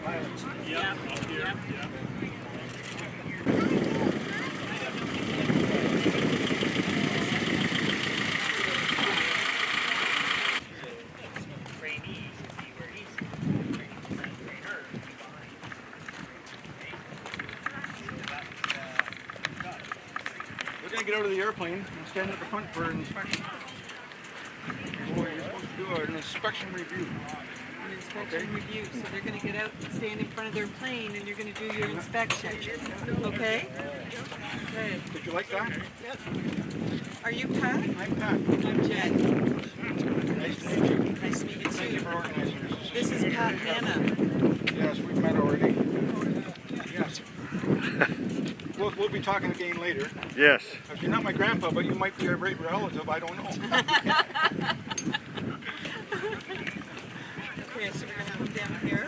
Yeah, up here. Yeah. We're going to get out of the airplane and stand at the front for an inspection. Boy, you're supposed to do an inspection review. An inspection review. So they're going to get out and stand in front of their plane and you're going to do your inspection. Okay? Okay. Did you like that? Yep. Are you Pat? I'm Pat. I'm Jen. Nice to meet you. Nice to meet you too. Thank you for organizing this. This is Pat Hanna. Yes, we've met already. Yes. We'll be talking again later. Yes. If you're not my grandpa, but you might be a great relative, I don't know. Okay, so we're going to have them down here.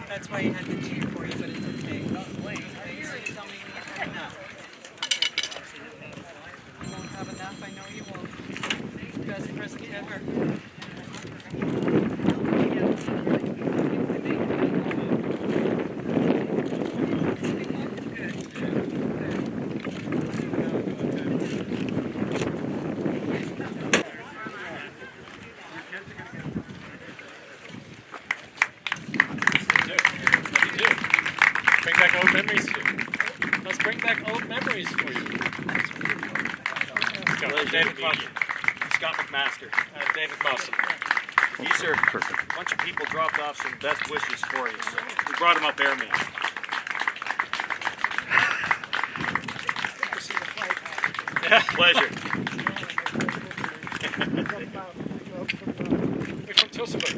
That's why you had the G for you, but it's okay. Okay, so you tell me when you've had enough. You won't have enough, I know you won't. Best present ever. Bring back old memories. Let's bring back old memories for you. David Musson. Scott McMaster. David Musson. These are a bunch of people dropped off some best wishes for you. So we brought them up airmail. Pleasure. We're from Tillsonburg.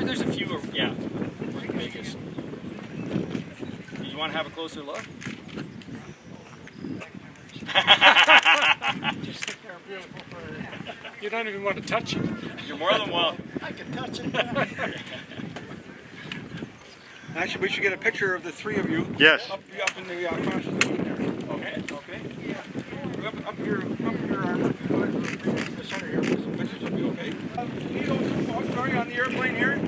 There's a few, yeah. Vegas. Do you want to have a closer look? You don't even want to touch it. You're more than welcome. I can touch it. Actually, we should get a picture of the three of you. Yes. Up in the constant there. Okay. Okay. Yeah. Up here, Armour. The center here. Some pictures will be okay. Sorry, on the airplane here.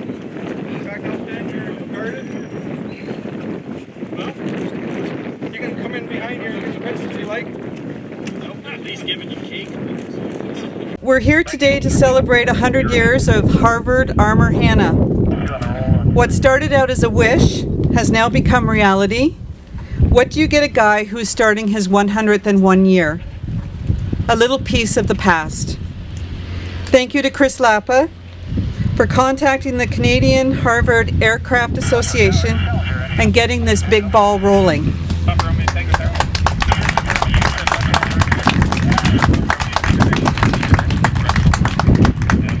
Back up then. You're guarded. Well, you can come in behind here and get some pictures if you like. Nope, at least giving you cake. We're here today to celebrate 100 years of Harvard Armour Hanna. What started out as a wish has now become reality. What do you get a guy who's starting his 101 year? A little piece of the past. Thank you to Chris Lapa for contacting the Canadian Harvard Aircraft Association and getting this big ball rolling.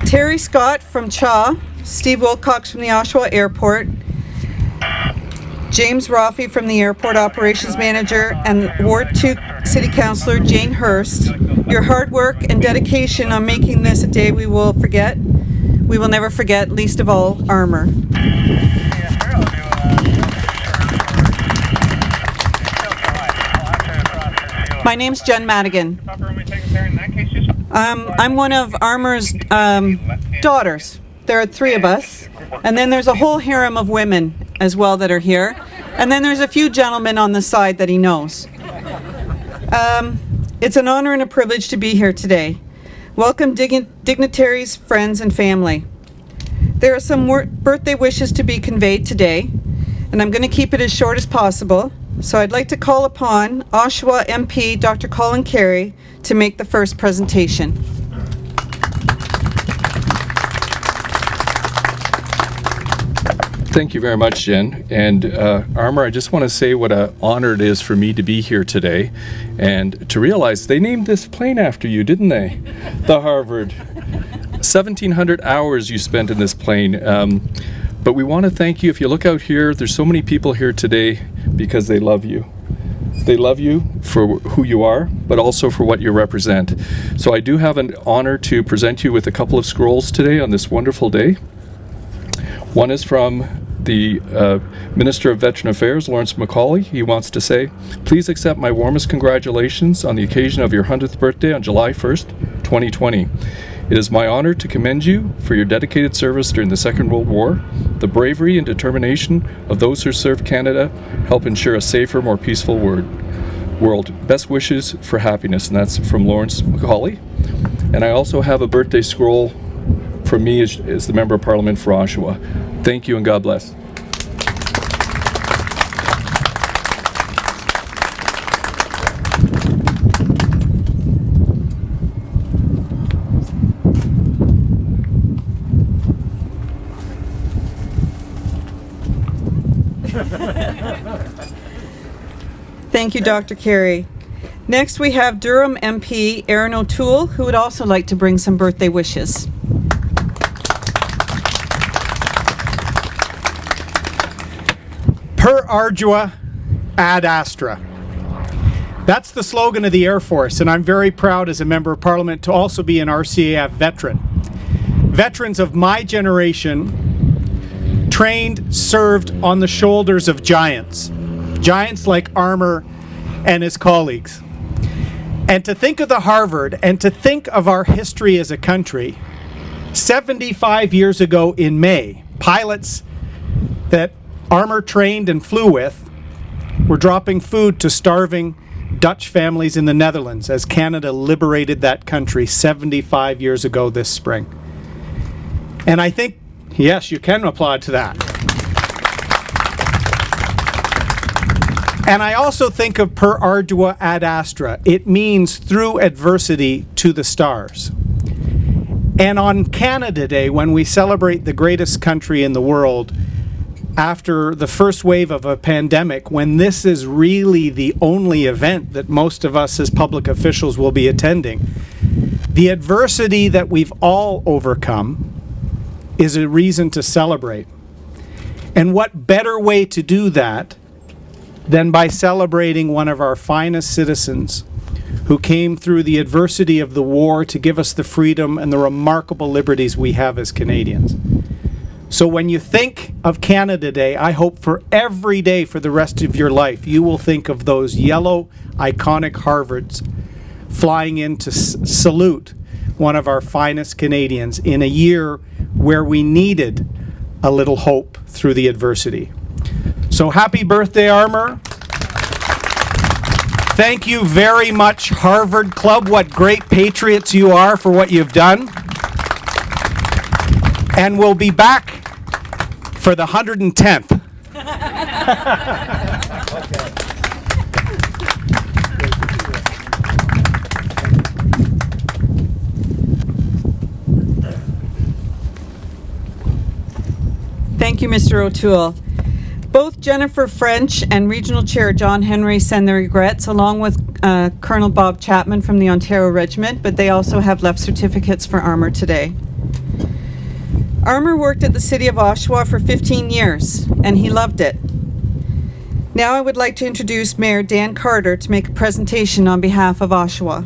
Terry Scott from CHA, Steve Wilcox from the Oshawa Airport, James Roffey from the Airport Operations Manager, and Ward 2 City Councillor Jane Hurst. Your hard work and dedication on making this a day we will forget. We will never forget, least of all, Armour. My name's Jen Madigan. I'm one of Armour's daughters. There are three of us. And then there's a whole harem of women as well that are here. And then there's a few gentlemen on the side that he knows. It's an honor and a privilege to be here today. Welcome dignitaries, friends, and family. There are some birthday wishes to be conveyed today, and I'm going to keep it as short as possible. So I'd like to call upon Oshawa MP Dr. Colin Carey to make the first presentation. Thank you very much, Jen. And Armour, I just want to say what an honor it is for me to be here today and to realize they named this plane after you, didn't they? The Harvard. 1,700 hours you spent in this plane. But we want to thank you. If you look out here, there's so many people here today because they love you. They love you for who you are, but also for what you represent. So I do have an honor to present you with a couple of scrolls today on this wonderful day. One is from the Minister of Veteran Affairs, Lawrence McCauley. He wants to say, please accept my warmest congratulations on the occasion of your 100th birthday on July 1st, 2020. It is my honor to commend you for your dedicated service during the Second World War. The bravery and determination of those who served Canada help ensure a safer, more peaceful world. Best wishes for happiness, and that's from Lawrence McCauley. And I also have a birthday scroll from me as the Member of Parliament for Oshawa. Thank you and God bless. Thank you, Dr. Carey. Next, we have Durham MP Aaron O'Toole, who would also like to bring some birthday wishes. Per ardua ad astra. That's the slogan of the Air Force, and I'm very proud as a Member of Parliament to also be an RCAF veteran. Veterans of my generation trained, served on the shoulders of giants. Giants like Armour and his colleagues. And to think of the Harvard and to think of our history as a country, 75 years ago in May, pilots that Armour trained and flew with were dropping food to starving Dutch families in the Netherlands as Canada liberated that country 75 years ago this spring. And I think, yes, you can applaud to that. And I also think of per ardua ad astra. It means through adversity to the stars. And on Canada Day, when we celebrate the greatest country in the world, after the first wave of a pandemic, when this is really the only event that most of us as public officials will be attending, the adversity that we've all overcome is a reason to celebrate. And what better way to do that than by celebrating one of our finest citizens who came through the adversity of the war to give us the freedom and the remarkable liberties we have as Canadians. So when you think of Canada Day, I hope for every day for the rest of your life, you will think of those yellow, iconic Harvards flying in to salute one of our finest Canadians in a year where we needed a little hope through the adversity. So happy birthday, Armour. Thank you very much, Harvard Club. What great patriots you are for what you've done. And we'll be back for the 110th. Thank you, Mr. O'Toole. Both Jennifer French and Regional Chair John Henry send their regrets, along with Colonel Bob Chapman from the Ontario Regiment, but they also have left certificates for Armour today. Armour worked at the City of Oshawa for 15 years, and he loved it. Now I would like to introduce Mayor Dan Carter to make a presentation on behalf of Oshawa.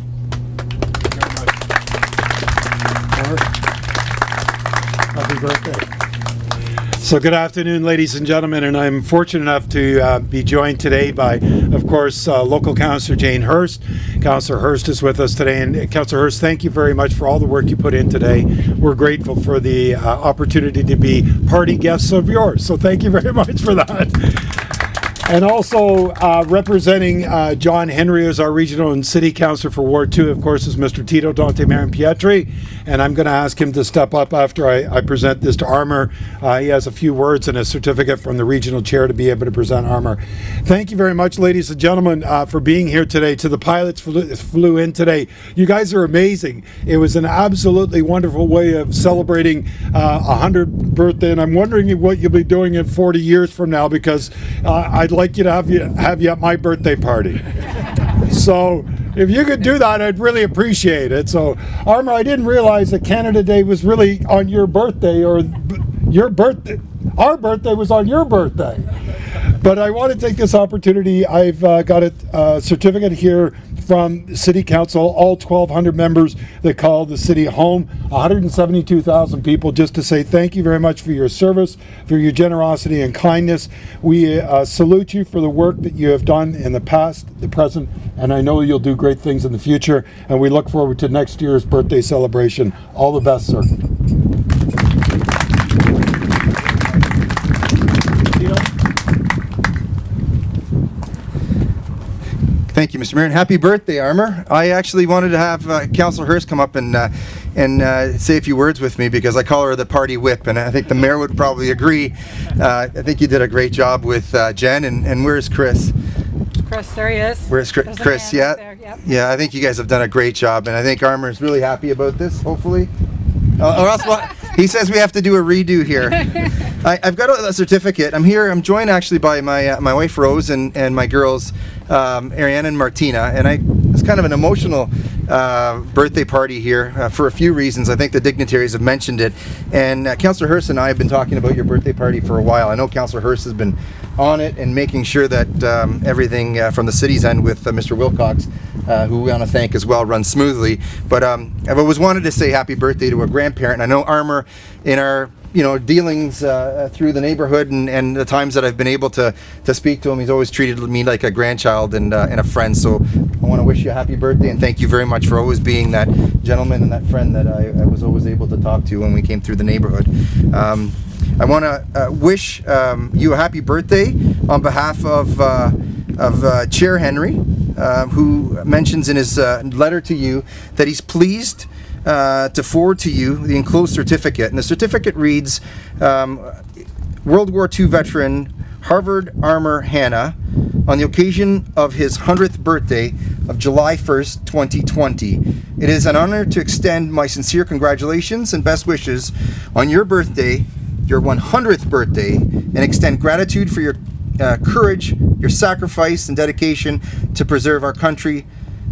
Happy birthday. So good afternoon, ladies and gentlemen, and I'm fortunate enough to be joined today by, of course, local Councillor Jane Hurst. Councillor Hurst is with us today, and Councillor Hurst, thank you very much for all the work you put in today. We're grateful for the opportunity to be party guests of yours, so thank you very much for that. And also representing John Henry as our Regional and City Councillor for Ward 2, of course, is Mr. Tito Dante Marin Pietri. And I'm going to ask him to step up after I present this to Armour. He has a few words and a certificate from the Regional Chair to be able to present Armour. Thank you very much, ladies and gentlemen, for being here today. To the pilots flew in today. You guys are amazing. It was an absolutely wonderful way of celebrating 100th birthday. And I'm wondering what you'll be doing in 40 years from now, because I'd like you to have you at my birthday party. So if you could do that, I'd really appreciate it. So Armour, I didn't realize that Canada Day was really on your birthday, or your birthday. Our birthday was on your birthday. But I want to take this opportunity. I've got a certificate here from City Council, all 1,200 members that call the city home, 172,000 people, just to say thank you very much for your service, for your generosity and kindness. We salute you for the work that you have done in the past, the present, and I know you'll do great things in the future, and we look forward to next year's birthday celebration. All the best, sir. Thank you, Mr. Mayor, and happy birthday, Armour. I actually wanted to have Councillor Hurst come up and say a few words with me, because I call her the party whip, and I think the mayor would probably agree. I think you did a great job with Jen, and where's Chris? Chris, there he is. Where's Chris? Yeah, there, yep. yeah. I think you guys have done a great job, and I think Armour is really happy about this. Hopefully, or else what? He says we have to do a redo here. I've got a certificate. I'm here. I'm joined actually by my wife Rose and my girls, Ariane and Martina, and it's kind of an emotional birthday party here for a few reasons. I think the dignitaries have mentioned it, and Councillor Hurst and I have been talking about your birthday party for a while. I know Councillor Hurst has been on it and making sure that everything from the city's end with Mr. Wilcox, who we want to thank as well, runs smoothly. But I've always wanted to say happy birthday to a grandparent. I know Armour, in our dealings through the neighborhood and the times that I've been able to speak to him, he's always treated me like a grandchild and a friend. So I want to wish you a happy birthday, and thank you very much for always being that gentleman and that friend that I was always able to talk to when we came through the neighborhood. I want to wish you a happy birthday on behalf of Chair Henry, who mentions in his letter to you that he's pleased to forward to you the enclosed certificate. And the certificate reads, World War II veteran Harvard Armour Hanna, on the occasion of his 100th birthday of July 1st, 2020. It is an honor to extend my sincere congratulations and best wishes on your birthday, your 100th birthday, and extend gratitude for your courage, your sacrifice and dedication to preserve our country,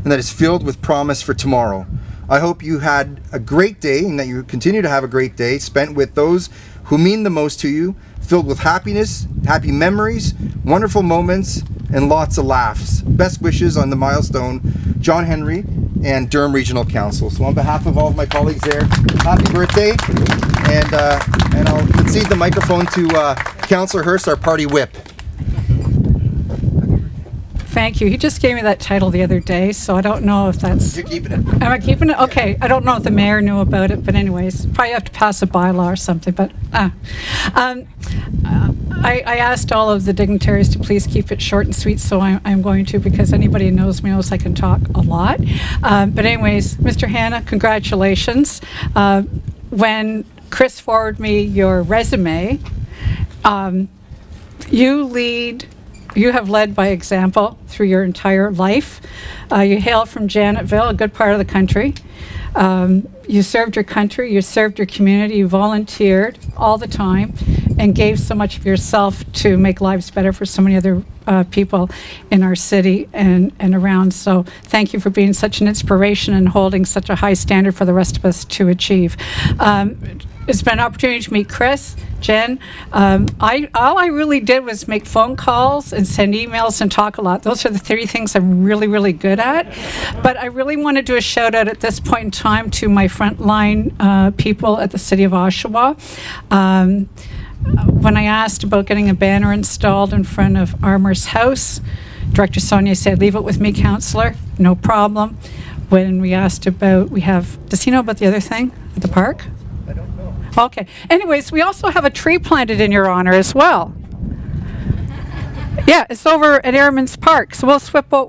and that is filled with promise for tomorrow. I hope you had a great day, and that you continue to have a great day spent with those who mean the most to you, filled with happiness, happy memories, wonderful moments, and lots of laughs. Best wishes on the milestone, John Henry and Durham Regional Council. So on behalf of all of my colleagues there, happy birthday, and I'll concede the microphone to Councillor Hurst, our party whip. Thank you. He just gave me that title the other day, so I don't know if that's... You're keeping it. Am I keeping it? Okay. I don't know if the mayor knew about it, but anyways, probably have to pass a bylaw or something, but... I asked all of the dignitaries to please keep it short and sweet, so I'm going to, because anybody who knows me knows I can talk a lot. But anyways, Mr. Hanna, congratulations. When Chris forwarded me your resume, you have led by example through your entire life. You hail from Janetville, a good part of the country. You served your country, you served your community, you volunteered all the time and gave so much of yourself to make lives better for so many other people in our city and around. So thank you for being such an inspiration and holding such a high standard for the rest of us to achieve. It's been an opportunity to meet Chris, Jen. All I really did was make phone calls and send emails and talk a lot. Those are the three things I'm really, really good at. But I really want to do a shout out at this point in time to my frontline people at the City of Oshawa. When I asked about getting a banner installed in front of Armour's house, Director Sonia said, "Leave it with me, Councillor, no problem." When we asked about, does he know about the other thing at the park? I don't know. Okay. Anyways, we also have a tree planted in your honor as well. Yeah, it's over at Airman's Park. So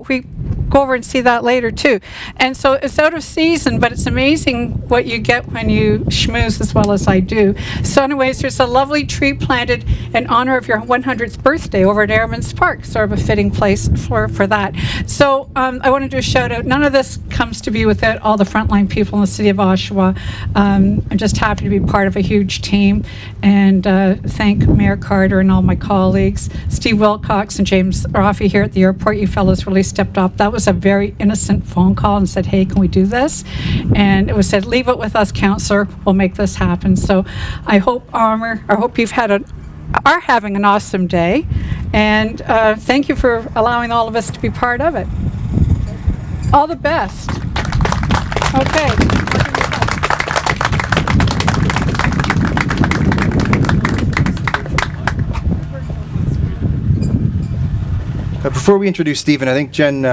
we go over and see that later too. And so it's out of season, but it's amazing what you get when you schmooze as well as I do. So anyways, there's a lovely tree planted in honor of your 100th birthday over at Airman's Park, sort of a fitting place for that. So I want to do a shout out. None of this comes to be without all the frontline people in the City of Oshawa. I'm just happy to be part of a huge team, and thank Mayor Carter and all my colleagues. Steve Wilcox and James Rafi here at the airport, you fellows really stepped up. That was a very innocent phone call and said, "Hey, can we do this?" And it was said, "Leave it with us, Councillor. We'll make this happen." So I hope you've are having an awesome day, And thank you for allowing all of us to be part of it. All the best. Okay. Before we introduce Stephen, I think Jen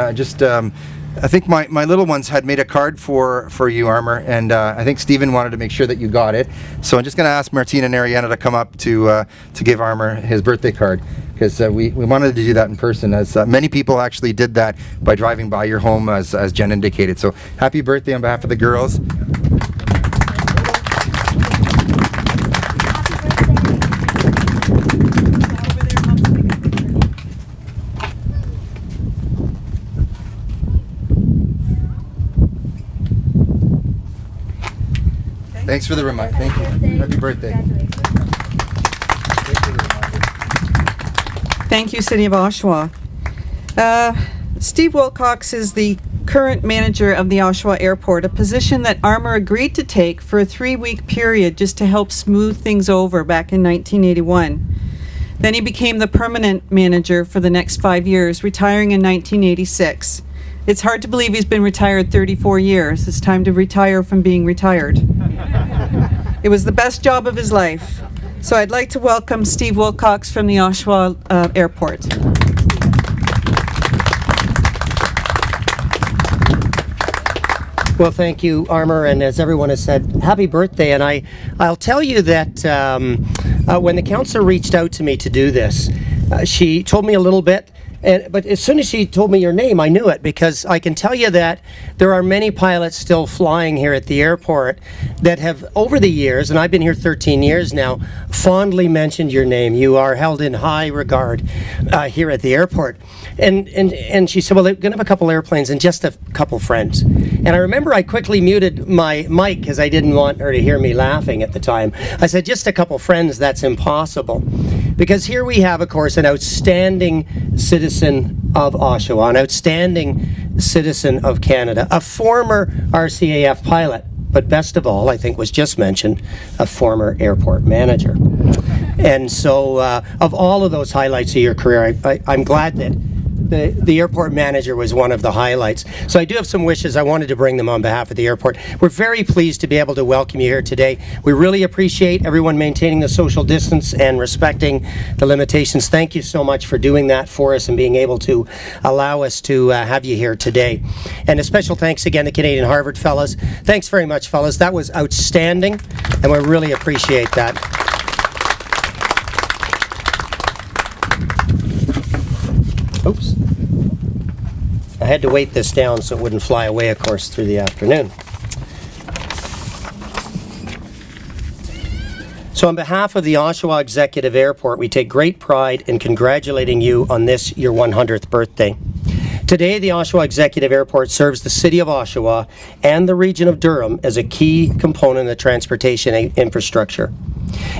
I think my little ones had made a card for you, Armour, and I think Stephen wanted to make sure that you got it. So I'm just going to ask Martina and Ariana to come up to give Armour his birthday card, because we wanted to do that in person, as many people actually did that by driving by your home, as Jen indicated. So happy birthday on behalf of the girls. Thanks for the reminder. Thank you. Happy birthday. Thank you, City of Oshawa. Steve Wilcox is the current manager of the Oshawa Airport, a position that Armour agreed to take for a 3-week period just to help smooth things over back in 1981. Then he became the permanent manager for the next 5 years, retiring in 1986. It's hard to believe he's been retired 34 years. It's time to retire from being retired. It was the best job of his life. So I'd like to welcome Steve Wilcox from the Oshawa Airport. Well, thank you, Armour, and as everyone has said, happy birthday. And I'll tell you that when the council reached out to me to do this, she told me a little bit. But as soon as she told me your name, I knew it, because I can tell you that there are many pilots still flying here at the airport that have, over the years, and I've been here 13 years now, fondly mentioned your name. You are held in high regard here at the airport. And she said, well, they're going to have a couple airplanes and just a couple friends. And I remember I quickly muted my mic because I didn't want her to hear me laughing at the time. I said, just a couple friends, that's impossible. Because here we have, of course, an outstanding citizen of Oshawa, an outstanding citizen of Canada, a former RCAF pilot, but best of all, I think was just mentioned, a former airport manager. And so of all of those highlights of your career, I'm glad that the airport manager was one of the highlights. So I do have some wishes. I wanted to bring them on behalf of the airport. We're very pleased to be able to welcome you here today. We really appreciate everyone maintaining the social distance and respecting the limitations. Thank you so much for doing that for us and being able to allow us to have you here today. And a special thanks again to Canadian Harvard fellas. Thanks very much, fellas. That was outstanding, and we really appreciate that. Oops. I had to weight this down so it wouldn't fly away, of course, through the afternoon. So on behalf of the Oshawa Executive Airport, we take great pride in congratulating you on this, your 100th birthday. Today, the Oshawa Executive Airport serves the City of Oshawa and the region of Durham as a key component of transportation infrastructure.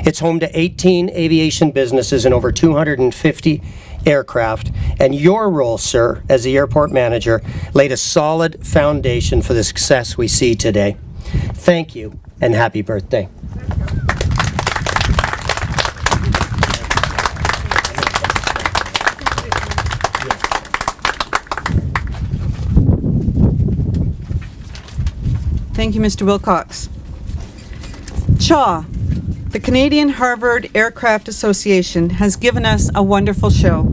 It's home to 18 aviation businesses and over 250 aircraft, and your role, sir, as the airport manager, laid a solid foundation for the success we see today. Thank you, and happy birthday. Thank you, Mr. Wilcox. CHA, the Canadian Harvard Aircraft Association, has given us a wonderful show.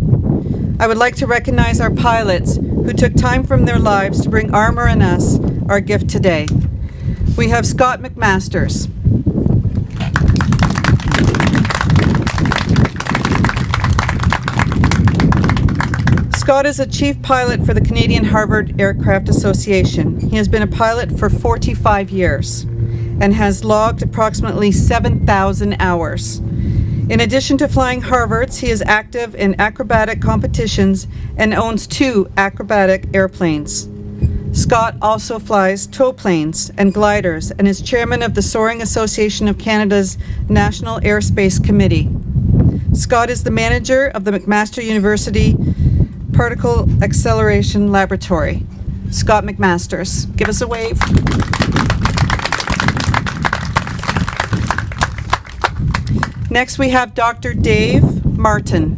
I would like to recognize our pilots who took time from their lives to bring Armour and us our gift today. We have Scott McMasters. Scott is a chief pilot for the Canadian Harvard Aircraft Association. He has been a pilot for 45 years and has logged approximately 7,000 hours. In addition to flying Harvards, he is active in acrobatic competitions and owns 2 acrobatic airplanes. Scott also flies tow planes and gliders and is chairman of the Soaring Association of Canada's National Airspace Committee. Scott is the manager of the McMaster University Particle Acceleration Laboratory. Scott McMasters, give us a wave. Next we have Dr. Dave Martin.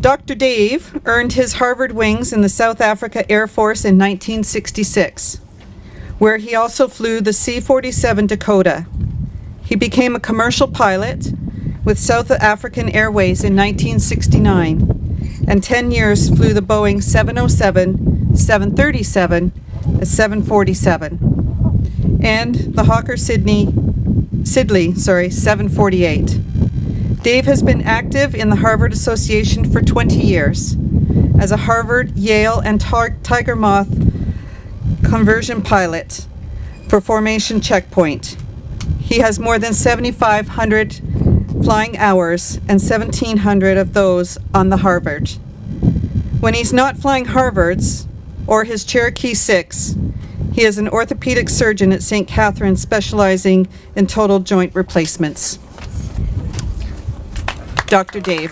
Dr. Dave earned his Harvard wings in the South Africa Air Force in 1966, where he also flew the C-47 Dakota. He became a commercial pilot with South African Airways in 1969, and 10 years flew the Boeing 707, 737, and 747, and the Hawker Siddeley 748. Dave has been active in the Harvard Association for 20 years as a Harvard, Yale, and Tiger Moth conversion pilot for Formation Checkpoint. He has more than 7,500 flying hours and 1,700 of those on the Harvard. When he's not flying Harvards or his Cherokee 6, he is an orthopedic surgeon at St. Catharines specializing in total joint replacements. Dr. Dave.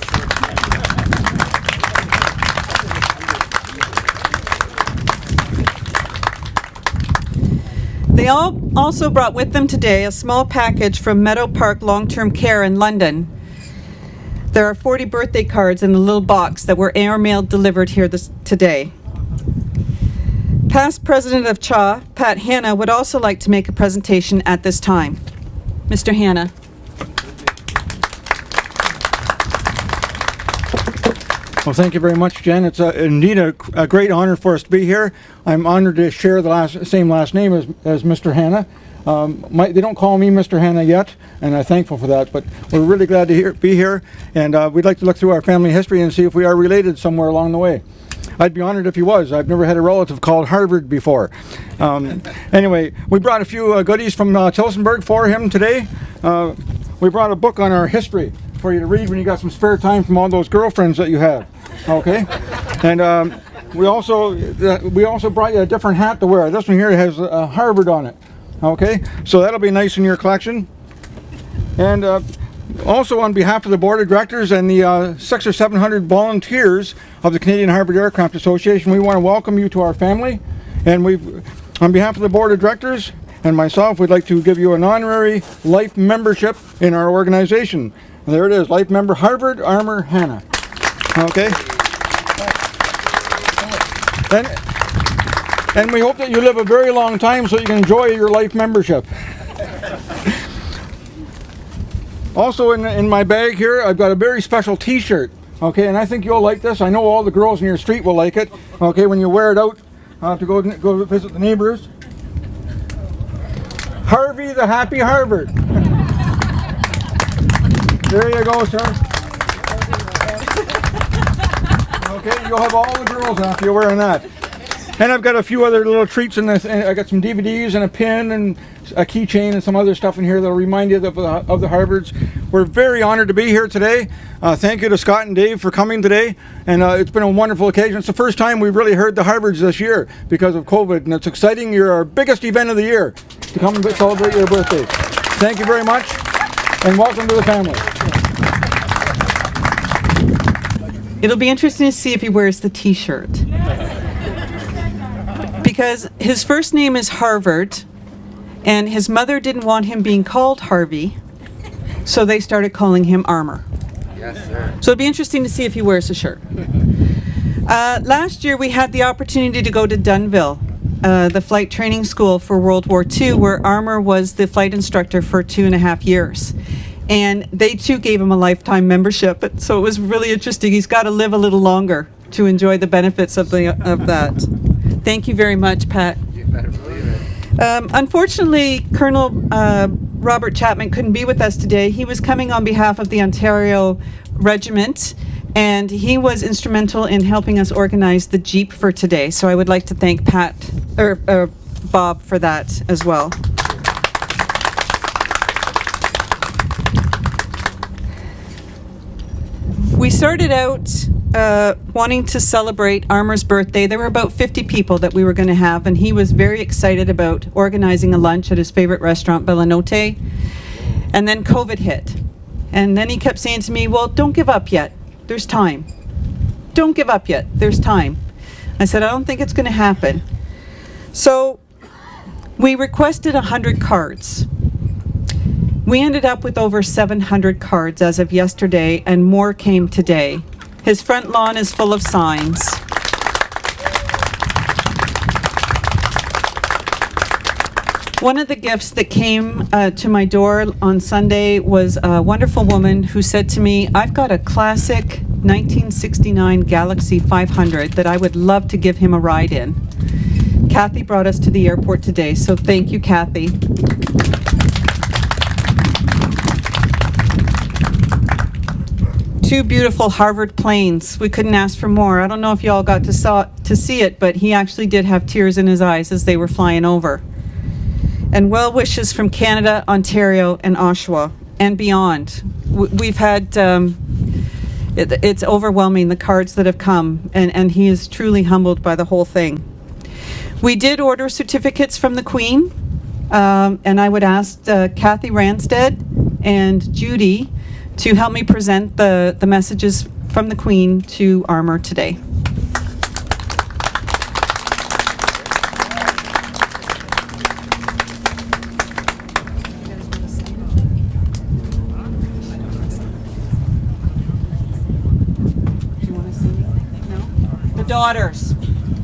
They also brought with them today a small package from Meadow Park Long-Term Care in London. There are 40 birthday cards in a little box that were airmail delivered here today. Past President of CHA, Pat Hanna, would also like to make a presentation at this time. Mr. Hanna. Well, thank you very much, Jen. It's indeed a great honor for us to be here. I'm honored to share the same last name as Mr. Hanna. They don't call me Mr. Hanna yet, and I'm thankful for that, but we're really glad to be here, and we'd like to look through our family history and see if we are related somewhere along the way. I'd be honored if he was. I've never had a relative called Harvard before. Anyway, we brought a few goodies from Tillsonburg for him today. We brought a book on our history for you to read when you got some spare time from all those girlfriends that you have. Okay, and we also brought you a different hat to wear. This one here has Harvard on it. Okay, so that'll be nice in your collection. And also on behalf of the board of directors and the 600 or 700 volunteers of the Canadian Harvard Aircraft Association, we want to welcome you to our family. And on behalf of the board of directors and myself, we'd like to give you an honorary life membership in our organization. There it is, life member Harvard Armour Hanna. Okay. And we hope that you live a very long time so you can enjoy your life membership. Also in my bag here, I've got a very special t-shirt. Okay, and I think you'll like this. I know all the girls in your street will like it. Okay, when you wear it out to go visit the neighbors. Harvey the Happy Harvard. There you go, sir. Okay, you'll have all the girls after you're wearing that. And I've got a few other little treats in this. I got some DVDs and a pin and a keychain and some other stuff in here that'll remind you of the Harvards. We're very honored to be here today. Thank you to Scott and Dave for coming today. And it's been a wonderful occasion. It's the first time we've really heard the Harvards this year because of COVID. And it's exciting. You're our biggest event of the year to come and celebrate your birthday. Thank you very much. And welcome to the family. It'll be interesting to see if he wears the t-shirt. Because his first name is Harvard, and his mother didn't want him being called Harvey, so they started calling him Armour. Yes, sir. So it'll be interesting to see if he wears the shirt. Last year we had the opportunity to go to Dunnville, the flight training school for World War II, where Armour was the flight instructor for 2.5 years. And they too gave him a lifetime membership, so it was really interesting. He's got to live a little longer to enjoy the benefits of that. Thank you very much, Pat. You better believe it. Unfortunately, Colonel Robert Chapman couldn't be with us today. He was coming on behalf of the Ontario Regiment, and he was instrumental in helping us organize the Jeep for today. So I would like to thank Bob for that as well. We started out wanting to celebrate Armour's birthday. There were about 50 people that we were going to have, and he was very excited about organizing a lunch at his favorite restaurant, Belanote. And then COVID hit. And then he kept saying to me, well, don't give up yet. There's time. Don't give up yet. There's time. I said, I don't think it's going to happen. So we requested 100 cards. We ended up with over 700 cards as of yesterday, and more came today. His front lawn is full of signs. One of the gifts that came to my door on Sunday was a wonderful woman who said to me, I've got a classic 1969 Galaxy 500 that I would love to give him a ride in. Kathy brought us to the airport today, so thank you, Kathy. Two beautiful Harvard planes. We couldn't ask for more. I don't know if you all got to see it, but he actually did have tears in his eyes as they were flying over. And well wishes from Canada, Ontario, and Oshawa, and beyond. We've had, it's overwhelming, the cards that have come, and he is truly humbled by the whole thing. We did order certificates from the Queen, and I would ask Kathy Ranstead and Judy to help me present the messages from the Queen to Armour today. Daughters.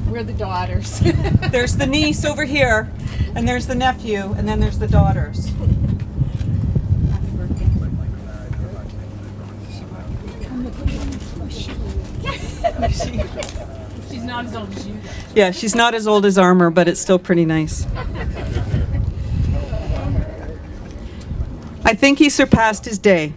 We're the daughters. There's the niece over here, and there's the nephew, and then there's the daughters. Happy birthday. She's not as old as you. Yeah, she's not as old as Armour, but it's still pretty nice. I think he surpassed his day.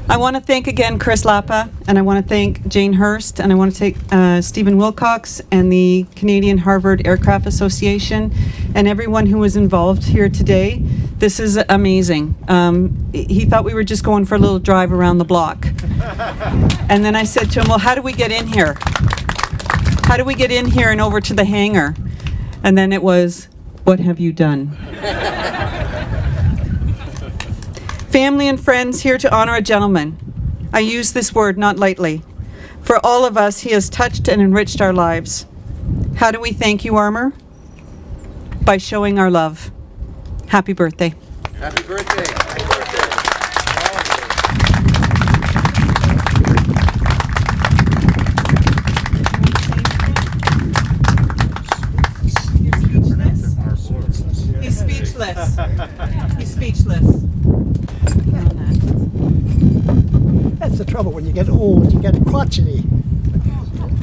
I want to thank again Chris Lapa, and I want to thank Jane Hurst, and I want to thank Stephen Wilcox and the Canadian Harvard Aircraft Association and everyone who was involved here today. This is amazing. He thought we were just going for a little drive around the block. And then I said to him, well, how do we get in here? How do we get in here and over to the hangar? And then it was, what have you done? Family and friends here to honor a gentleman. I use this word not lightly. For all of us, he has touched and enriched our lives. How do we thank you, Armour? By showing our love. Happy birthday. Happy birthday. He's speechless. He's speechless. That's the trouble when you get old, you get crotchety.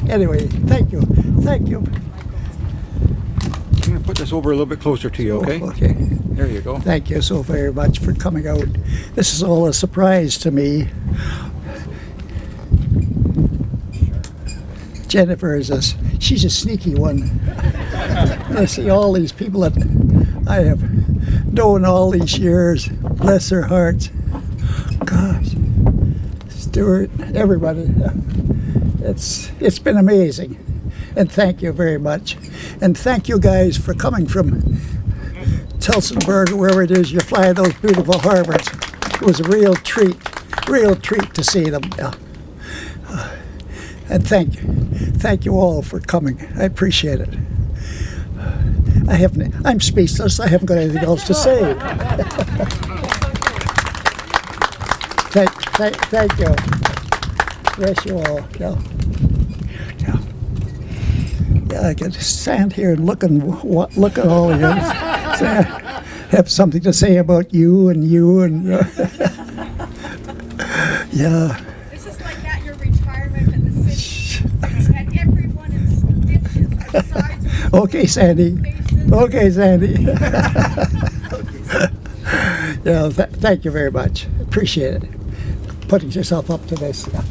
Anyway, thank you. Thank you. I'm going to put this over a little bit closer to you, okay? Oh, okay. There you go. Thank you so very much for coming out. This is all a surprise to me. Jennifer she's a sneaky one. I see all these people that I have known all these years. Bless their hearts. Gosh. Stuart, everybody. It's been amazing. And thank you very much. And thank you guys for coming from Tillsonburg, wherever it is you're flying those beautiful harbors. It was a real treat to see them. And thank you all for coming. I appreciate it. I'm speechless. I haven't got anything else to say. Thank you. Bless you all. Yeah, I could stand here and look at all of you. Have something to say about you and yeah. This is like at your retirement in the city. And everyone in stitches besides Okay, Sandy. Okay, Sandy. Yeah, thank you very much. Appreciate it. Putting yourself up to this. Yeah.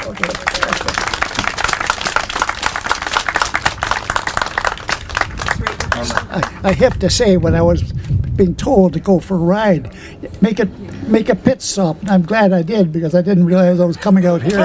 Okay. I have to say, when I was being told to go for a ride, make a pit stop, and I'm glad I did because I didn't realize I was coming out here.